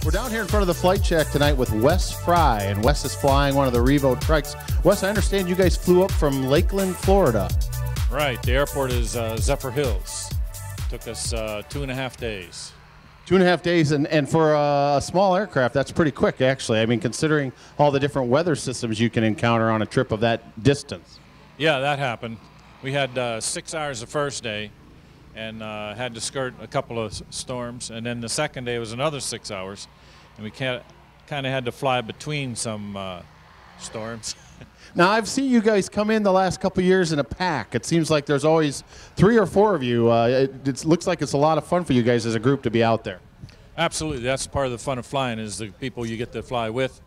We're down here in front of the flight check tonight with Wes Frey, and Wes is flying one of the Revo trikes. Wes, I understand you guys flew up from Lakeland, Florida. Right. The airport is Zephyr Hills. Took us 2.5 days. 2.5 days, and for a small aircraft, that's pretty quick, actually. I mean, considering all the different weather systems you can encounter on a trip of that distance. Yeah, that happened. We had 6 hours the first day, and had to skirt a couple of storms, and then the second day was another 6 hours, and we kind of had to fly between some storms. Now, I've seen you guys come in the last couple of years in a pack. It seems like there's always 3 or 4 of you. It looks like it's a lot of fun for you guys as a group to be out there. Absolutely. That's part of the fun of flying, is the people you get to fly with,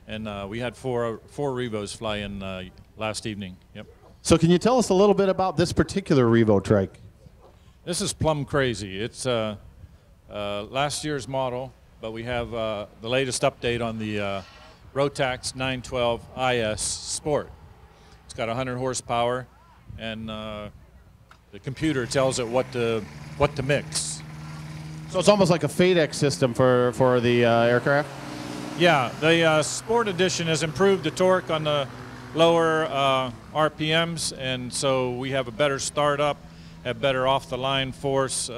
and we had four Revos fly in last evening. Yep. So can you tell us a little bit about this particular Revo trike? This is plumb crazy. It's last year's model, but we have the latest update on the Rotax 912 IS Sport. It's got 100 horsepower, and the computer tells it what to mix. So it's almost like a FADEX system for the aircraft? Yeah, the Sport Edition has improved the torque on the lower RPMs, and so we have a better startup, have better off-the-line force,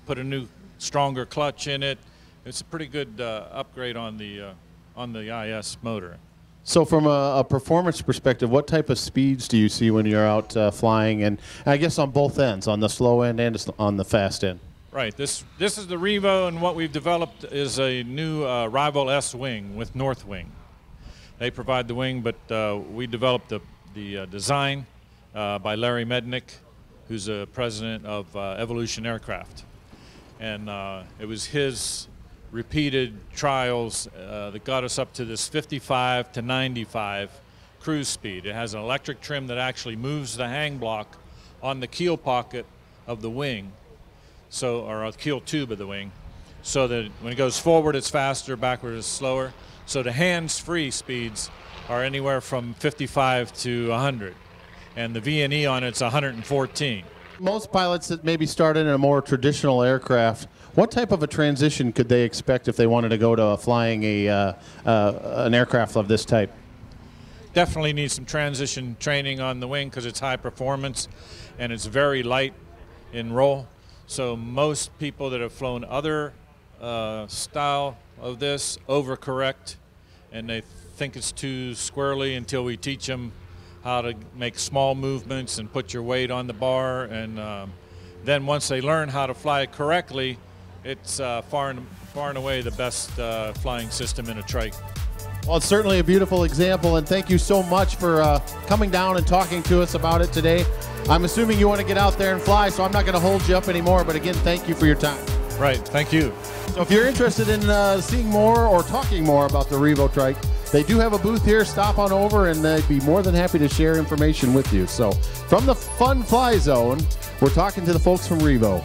put a new, stronger clutch in it. It's a pretty good upgrade on the IS motor. So from a performance perspective, what type of speeds do you see when you're out flying, and I guess on both ends, on the slow end and on the fast end? Right. This is the Revo, and what we've developed is a new Rival S wing with North Wing. They provide the wing, but we developed the design by Larry Mednick, who's the president of Evolution Aircraft. And it was his repeated trials that got us up to this 55 to 95 cruise speed. It has an electric trim that actually moves the hang block on the keel pocket of the wing, or a keel tube of the wing, so that when it goes forward it's faster, backward it's slower. So the hands-free speeds are anywhere from 55 to 100, and the V&E on it's 114. Most pilots that maybe started in a more traditional aircraft, what type of a transition could they expect if they wanted to go to flying an aircraft of this type? Definitely need some transition training on the wing, because it's high performance and it's very light in roll. So most people that have flown other style of this overcorrect, and they think it's too squirrely until we teach them how to make small movements and put your weight on the bar, and then once they learn how to fly it correctly, it's far and away the best flying system in a trike. Well, it's certainly a beautiful example, and thank you so much for coming down and talking to us about it today. I'm assuming you want to get out there and fly, so I'm not going to hold you up anymore, but again, thank you for your time. Right, thank you. So if you're interested in seeing more or talking more about the Revo trike, they do have a booth here. Stop on over, and they'd be more than happy to share information with you. So from the Fun Fly Zone, we're talking to the folks from Revo.